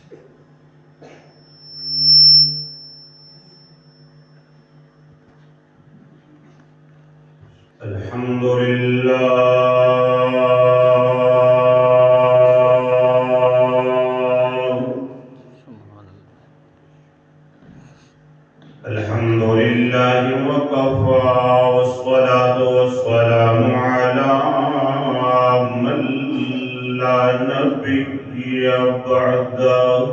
الحمد لله الحمد لله وكفى والصلاة والسلام على من لا نبي بعده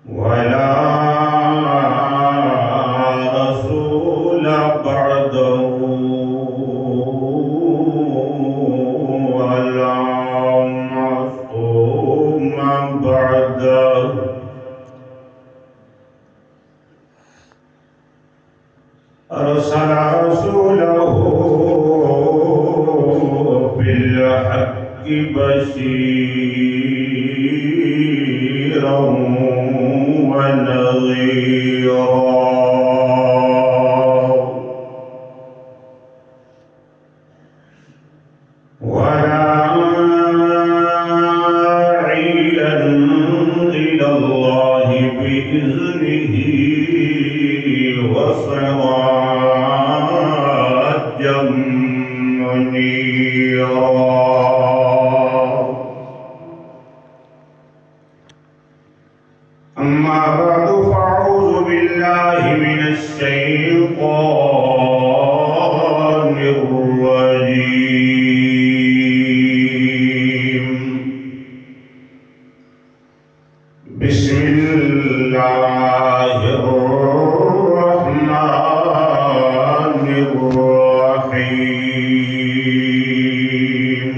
ولا رسول بعده ولا معصوم بعده أرسل رسوله بالحق بشيرا ونذيرا وداعيا إلى الله بإذنه وسراجا منيرا. أما بعد فأعوذ بالله من الشيطان الرجيم. بسم الله الرحمن الرحيم.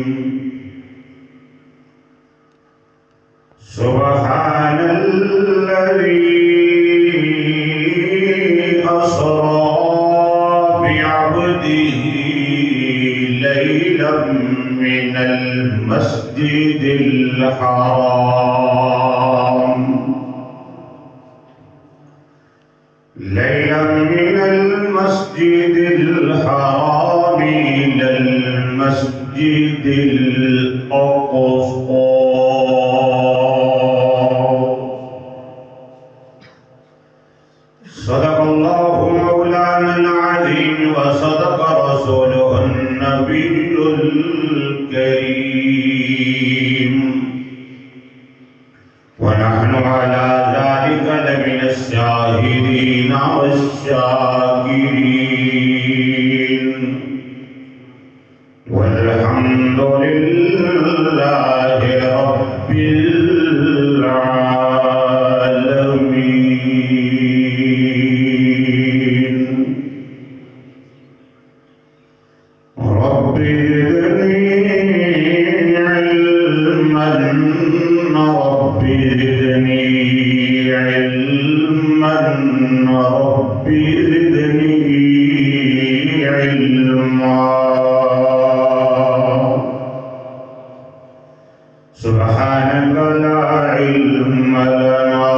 سبحان الذي أسرى بعبده ليلا من المسجد الحرام إلى المسجد الأقصى. صدق الله مولانا العظيم وصدق رسوله النبي الكريم، ونحن على ذلك لمن الشاهدين والشاكرين، والحمد لله رب العالمين. رب زدني علما، رب زدني علما، رب زدني علما. سبحانك لا علم لنا،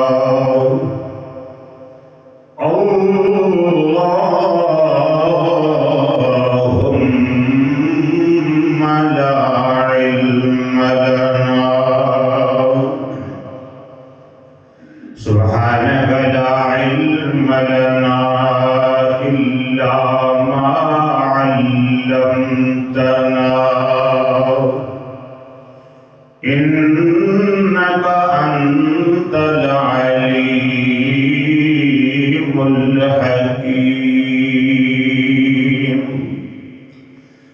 اللهم لا علم لنا. سبحانك لا علم لنا إلا ما علمتنا، إنك أنت العليم الحكيم.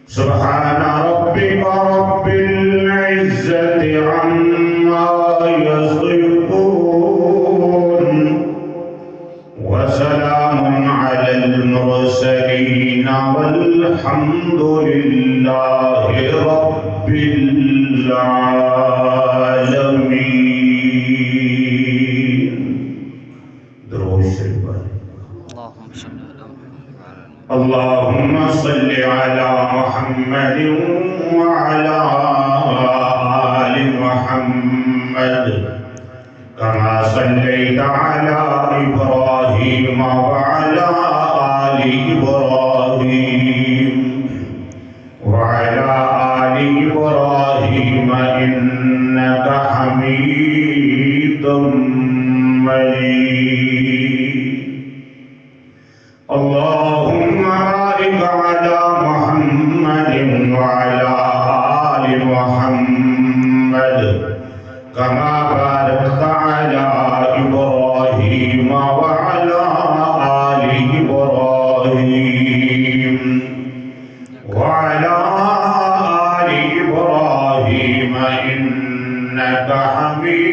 سبحان ربك رب العزة عما يصفون، وسلام على المرسلين، والحمد لله رب العالمين. دروش شريف. اللهم صل على محمد وعلى آل محمد كما صليت على إبراهيم وعلى آل إبراهيم وعلى آل إبراهيم إبراهيم إنك حميد مجيد اللهم بارك على محمد وعلى آل محمد كما باركت على إبراهيم وعلى آل إبراهيم وعلى آل إبراهيم إنك حميد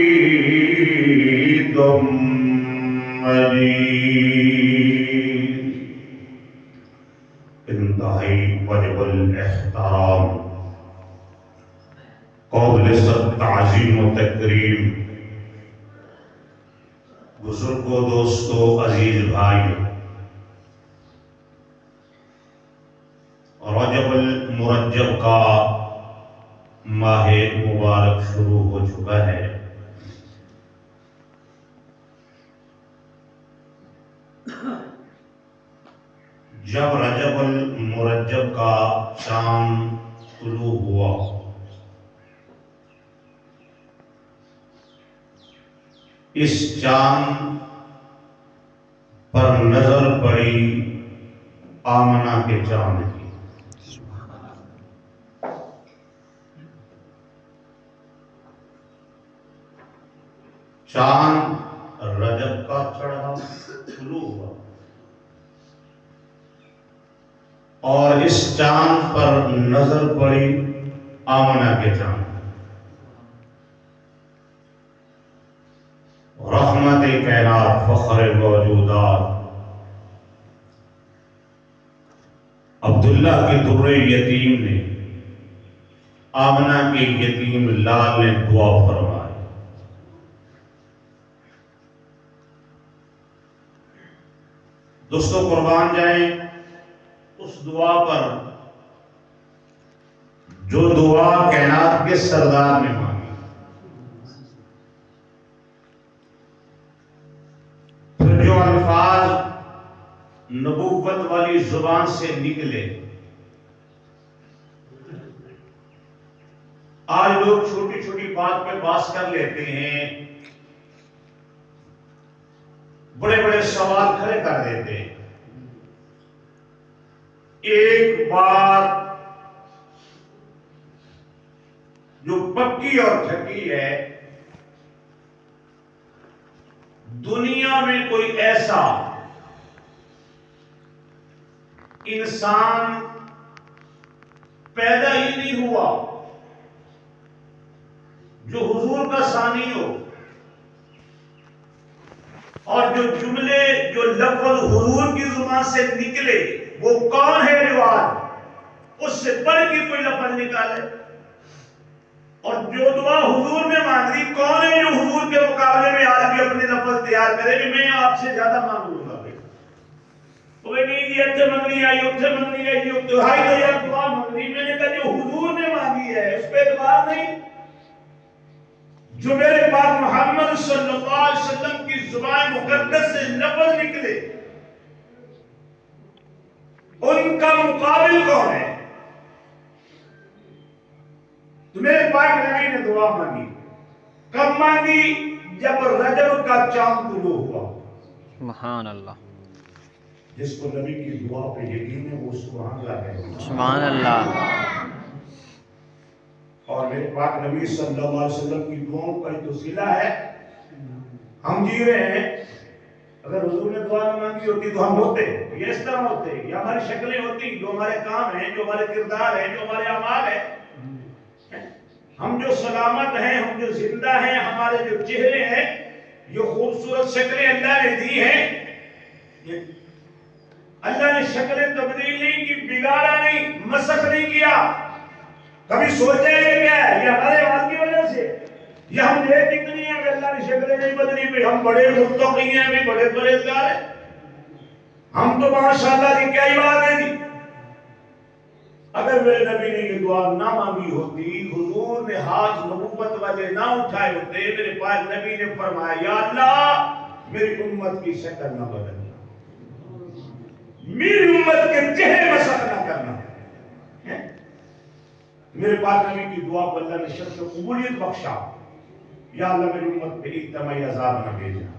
مجيد انتہائی واجب الاحترام قابل تعظیم و تکریم بزرگوں دوستوں عزیز بھائی رجب المرجب کا ماہ مبارک شروع ہو چکا ہے جب رجب المرجب کا چاند طلوع ہوا اس چاند پر نظر پڑی آمنہ کے چاند کی چاند رجب کا چڑھا طلوع ہوا اور اس چاند پر نظر پڑی آمنہ کے چاند رحمت کائنات فخر موجودات عبداللہ کے در یتیم نے آمنہ کے یتیم لال نے دعا فرمائی دوستو قربان جائیں اس دعا پر جو دعا کائنات کے سردار نے مانگی پھر جو الفاظ نبوت والی زبان سے نکلے آج لوگ چھوٹی چھوٹی بات پہ بحث کر لیتے ہیں بڑے بڑے سوال کھڑے کر دیتے ہیں ایک بات جو پکی اور ٹھکی ہے دنیا میں کوئی ایسا انسان پیدا ہی نہیں ہوا جو حضور کا ثانی ہو اور جو جملے جو لفظ حضور کی زبان سے نکلے وہ کون ہے رواج اس سے بڑھ کے کوئی لفظ نکالے اور جو دعا حضور نے مانگی کون ہے جو حضور کے مقابلے میں آج بھی اپنے لفظ تیار کرے کہ میں آپ سے زیادہ مانگوں گا کوئی نہیں یہ اچھے منگنی آئی اتھے منگنی آئی یہ دہائی دیا دعا منگنی میں نے کہا جو حضور نے مانگی ہے اس پہ اعتبار نہیں جو میرے پاک محمد صلی اللہ علیہ وسلم کی زبان مقدس سے لفظ نکلے ان کا مقابل کون ہے تو میرے پاک نبی نے دعا مانگی کب مانگی جب رجب کا چاند طلوع ہوا سبحان اللہ جس کو نبی کی دعا پہ یقین ہے وہ سبحان اللہ کہے سبحان اللہ اور میرے پاک نبی صلی اللہ علیہ وسلم کی دعاؤں کا تو صلہ ہے ہم جی رہے ہیں اگر حضور نے دعا نہ مانگی ہوتی تو ہم ہوتے یہ اس طرح ہوتے یہ ہماری شکلیں ہوتی جو ہمارے کام ہیں جو ہمارے کردار ہیں جو ہمارے اعمال ہیں ہم جو سلامت ہیں ہم جو زندہ ہیں ہمارے جو چہرے ہیں جو خوبصورت شکلیں اللہ نے دی ہیں اللہ نے شکلیں تبدیل نہیں کی بگاڑا نہیں مسخ نہیں کیا کبھی سوچے یہ کیا ہے یہ ہمارے اعمال کی وجہ سے یہ ہم دیکھ اتنی ہیں کہ اللہ نے شکلیں نہیں بدلی بھی ہم بڑے متقی ہیں بھی بڑے پرہیزگار ہیں ہم تو ماشاءاللہ کی کیا ہی بات ہے جی اگر میرے نبی نے یہ دعا نہ مانگی ہوتی حضور نے ہاتھ نبوت والے نہ اٹھائے ہوتے میرے پاک نبی نے فرمایا یا اللہ میری امت کی شکل نہ بدلنا میری امت کے چہرے مسخ نہ کرنا میرے پاک نبی کی دعا کو اللہ نے شرط قبولیت بخشا، یا اللہ میری امت پہ ایک دمائی عذاب نہ بھیجنا۔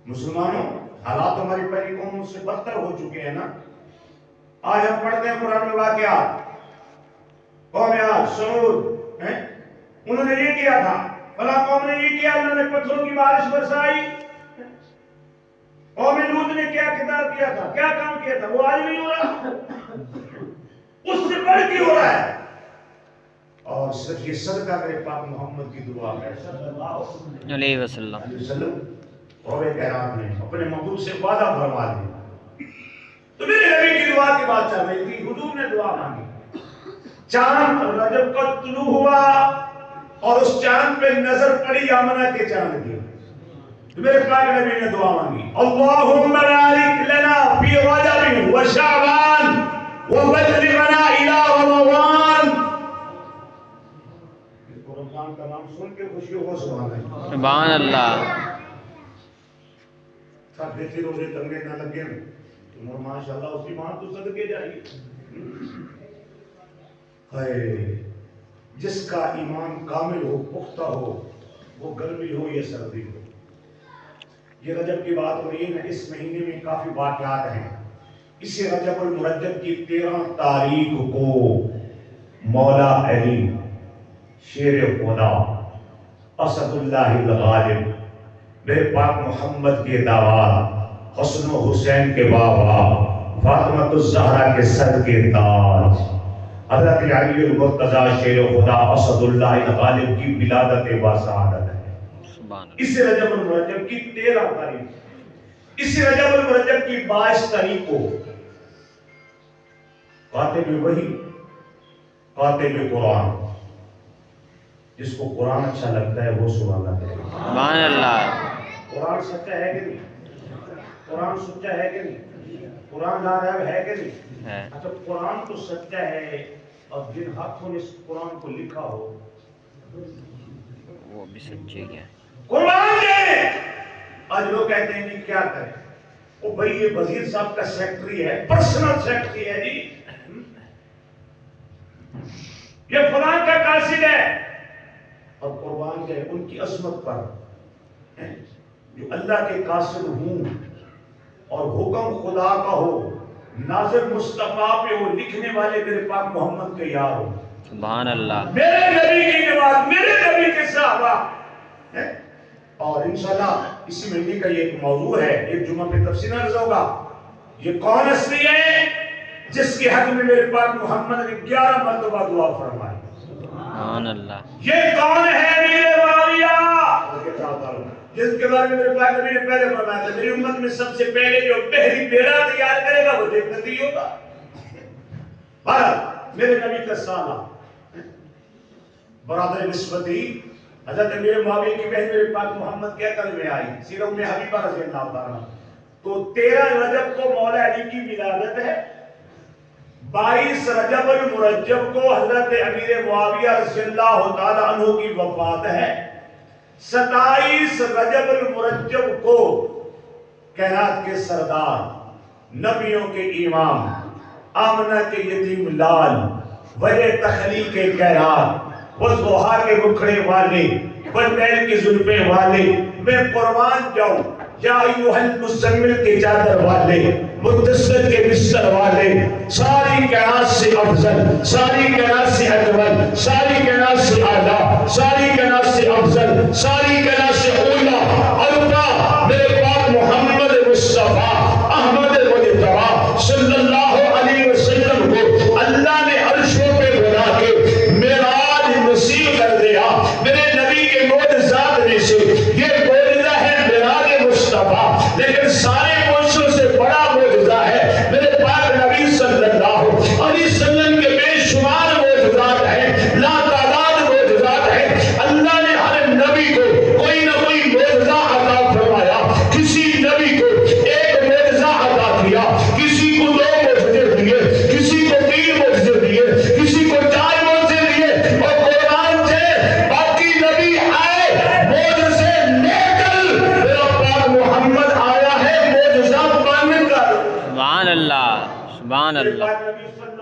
مسلمانوں، حالات ہماری پہلی قوموں سے بدتر ہو چکے ہیں نا۔ آج ہم پڑھتے ہیں قرآن میں واقعات، قوم عاد، سمود، انہوں نے یہ کیا تھا، فلاں قوم نے یہ کیا، اللہ نے پتھروں کی بارش برسائی۔ قوم لوط نے کیا کردار کیا تھا، کیا کام کیا تھا، وہ آج نہیں ہو رہا، اس سے بڑھ کے ہو رہا ہے۔ اور صرف یہ صدقہ میرے پاک محمد کی دعا ہے صلی اللہ علیہ وسلم۔ علیہ وسلم، اور کائنات نے اپنے محبوب سے وعدہ فرما دیا۔ تو میرے نبی کی دعا کی بات چل رہی تھی، حضور نے دعا مانگی، چاند رجب کا طلوع ہوا اور اس چاند پہ نظر پڑی آمنہ کے چاند کی، تو میرے پاک نبی نے دعا مانگی، اللہم بارک لنا فی رجب و شعبان وبلغنا الى رمضان۔ رمضان کا نام سن کے خوشی ہو، سبحان اللہ، سبحان اللہ۔ سب دیکھتے روزے تنگے نہ لگے تم، اور ماشاءاللہ اس کی ماں تو صدقے جائے گی۔ جس کا ایمان کامل ہو، پختہ ہو، وہ گرمی ہو یا سردی ہو۔ یہ رجب کی بات ہو رہی ہے نا، اس مہینے میں کافی واقعات ہیں۔ اسی رجب المرجب کی 13 تاریخ کو مولا علی شیر خدا اسد اللہ الغالب، میرے پاک محمد کے دعوات، حسن و حسین کے بابا، فاطمہ الزہرا کے سر کے تاج، حضرت علی المرتضی شیر خدا اسد اللہ الغالب کی ولادت باسعادت ہے۔ اس رجب المرجب کی 13 تاریخ، اس رجب المرجب کی 22 تاریخ کو کاتب وحی، کاتب قرآن، جس کو قرآن اچھا لگتا ہے وہ سبحان اللہ۔ سبحان اللہ۔ قرآن سچا ہے کہ نہیں؟ قرآن سچا ہے کہ نہیں؟ قرآن ناراض ہے کہ نہیں؟ ہے۔ اچھا، قرآن تو سچا ہے، اور جن ہاتھوں نے اس قرآن کو لکھا ہو وہ بھی سچے کیا؟ قرآن نے آج لوگ کہتے ہیں کہ کیا کریں، وہ بھائی یہ وزیر صاحب کا سیکٹری ہے، پرسنل سیکٹری ہے جی، یہ فلاں کا قاصد ہے، اور قربان جائے ان کی عظمت پر جو اللہ کے قاصد ہوں اور حکم خدا کا ہو، نازل مصطفیٰ پہ ہو، لکھنے والے میرے پاک محمد کے یار ہو، سبحان اللہ۔ میرے نبی کی نماز، میرے نبی کے صحابہ۔ اور انشاءاللہ اسی مہینے کا یہ ایک موضوع ہے، ایک جمعہ پہ تفصیل عرض ہوگا، یہ کون ہستی ہے جس کے حق میں میرے پاک محمد نے 11 مرتبہ دعا فرمائی؟ سبحان اللہ۔ یہ کون ہے میرے معاویہ، جس کے بارے میں میرے پاک نبی نے پہلے فرمایا تھا، میری امت میں سب سے پہلے جو پہلی بیڑا تیار کرے گا وہ جنتی ہوگا۔ میرے نبی کا سالہ برادر نسبتی حضرت امیر معاویہ کی بہن میرے پاک محمد کے عقل میں آئی، سیرہ ام حبیبہ رضی اللہ تعالیٰ، تو 13 رجب کو مولا علی کی ولادت ہے، 22 رجب المرجب کو حضرت امیر معاویہ رضی اللہ تعالیٰ عنہ کی وفات ہے، 27 رجب المرجب کو کائنات کے سردار، نبیوں کے امام، آمنہ کے یتیم لال، وجہ تخلیق کائنات، وضحا کے رکھڑے والے، بندیل کی زلفیں والے، میں قربان جاؤں یا ایوہ المزمل کے چادر والے، مدثر کے بستر والے، ساری کائنات سے افضل، ساری کائنات سے اجمل، ساری کائنات سے اعلیٰ، ساری کائنات سے افضل، ساری کائنات سے اولیٰ، اللہ میرے پاک محمد مصطفیٰ احمد مجتبیٰ صلی اللہ علیہ وسلم کو اللہ نے عرشوں پہ بنا کے معراج نصیب کر دیا۔ میرے نبی کے معجزات میں سے یہ معجزہ ہے معراج مصطفیٰ، لیکن سارے معجزوں سے بڑا معجزہ ہے میرے پاک نبی صلی اللہ علیہ وسلم کے بے شمار معجزات ہیں، لا تعداد معجزات ہیں۔ اللہ نے ہر نبی کو کوئی نہ کوئی معجزہ عطا فرمایا، کسی نبی کو ایک معجزہ عطا کیا، کسی کو 2 معجزے دیے، کسی کو 3 معجزے دیے، کسی کو 4 معجزے دیے، اور قرآن سے باقی نبی آئے معجزے لے کر، میرا پاک محمد آیا ہے معجزہ بن کر۔ سبحان اللہ، سبحان اللہ۔ نبی صلی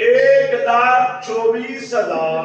1,24,000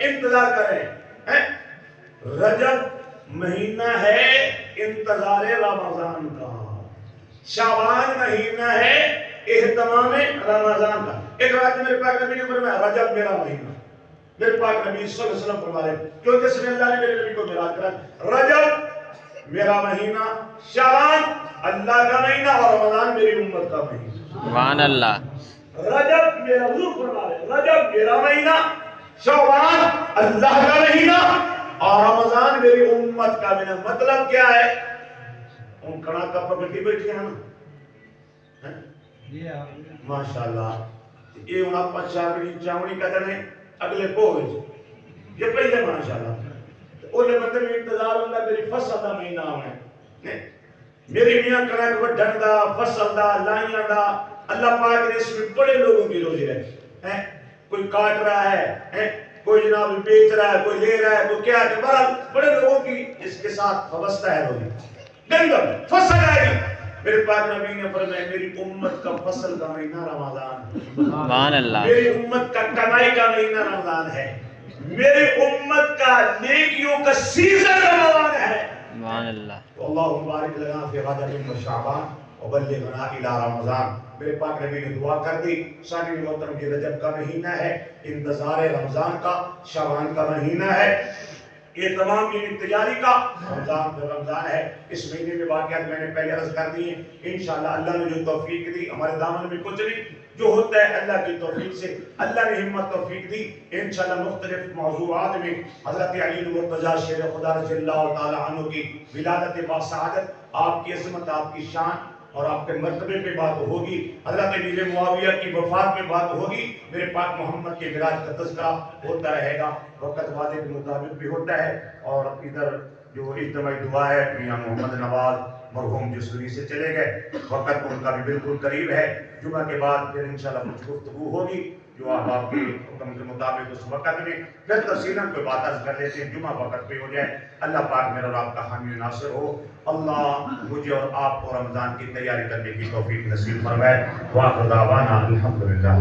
انتظار کریں. رجب مہینہ ہے انتظار رمضان کا، شعبان مہینہ ہے اہتمام رمضان کا. ایک روایت میں میرے پاک نبی نے فرمایا رجب میرا مہینہ. میرے پاک نبی صلی اللہ علیہ وسلم فرمائے کیونکہ اس میں اللہ نے میرے نبی کو معراج کرا. رجب میرا مہینہ، شعبان اللہ کا مہینہ اور رمضان میری امت کا مہینہ. سبحان اللہ. رجب میرا، حضور فرما رہے رجب میرا مہینہ، شعبان اللہ کا مہینہ اور رمضان میری امت کا مہینہ. مطلب کیا ہے؟ ان کڑا کا پکڑی بیٹھے ہیں نا، ماشاءاللہ. یہ ان آپ چاوڑی چاوڑی قدر ہے اگلے پوج یہ پہلے ماشاءاللہ. انہیں مطلب انتظار ہوتا میری فصل دا مہینہ آنے، میری میاں کڑک وڈھن دا، فصل دا، لائیاں دا. اللہ پاک نے اس میں بڑے لوگوں کی روزی رکھی. کوئی کاٹ رہا ہے، کوئی جناب بیچ رہا ہے، کوئی لے رہا ہے، کوئی کیا ہے. بہرحال بڑے لوگوں کی اس کے ساتھ وابستہ ہے روزی. گندم فصل آئے گی. میرے پاک نبی نے فرمایا میری امت کا فصل کا مہینہ رمضان، سبحان اللہ. میری امت کا کمائی کا مہینہ رمضان ہے، میری امت کا نیکیوں کا سیزن رمضان ہے. سبحان اللہ. اللہم بارک لنا فی رجب و شعبان وبلغنا الی رمضان. میرے پاک نبی نے دعا کر دی. ثانی محترم کی رجب کا مہینہ ہے، انتظار رمضان کا، شعبان کا مہینہ ہے، یہ تمام کی تیاری کا رمضان ہے. اس مہینے میں واقعات میں نے پہلے عرض کر دی ہیں. انشاءاللہ اللہ نے جو توفیق دی، ہمارے دامن میں کچھ نہیں، جو ہوتا ہے اللہ کی توفیق سے. اللہ نے ہمت توفیق دی. انشاءاللہ مختلف موضوعات میں حضرت علی المرتضیٰ شیر خدا رضی اللہ تعالی عنہ کی ولادت باسعادت، آپ کی عظمت، آپ کی شان اور آپ کے مرتبے پہ بات ہوگی. حضرت امیر معاویہ کی وفات پہ بات ہوگی. میرے پاک محمد کے معراج کا تذکرہ ہوتا رہے گا، وقت وعدے کے مطابق بھی ہوتا ہے. اور ادھر جو اجتماعی دعا ہے، میاں محمد نواز مرحوم جس دنیا سے چلے گئے، وقت ان کا بھی بالکل قریب ہے. جمعہ کے بعد پھر انشاءاللہ کچھ گفتگو ہوگی جو آپ کے حکم کے مطابق اس وقت میں پھر تفصیلاً کوئی بات عرض کر لیتے ہیں. جمعہ وقت پہ ہو جائے. اللہ پاک میرا اور آپ کا حامی ناصر ہو. اللہ مجھے اور آپ کو رمضان کی تیاری کرنے کی توفیق نصیب فرمائے. وآخر دعوانا الحمدللہ.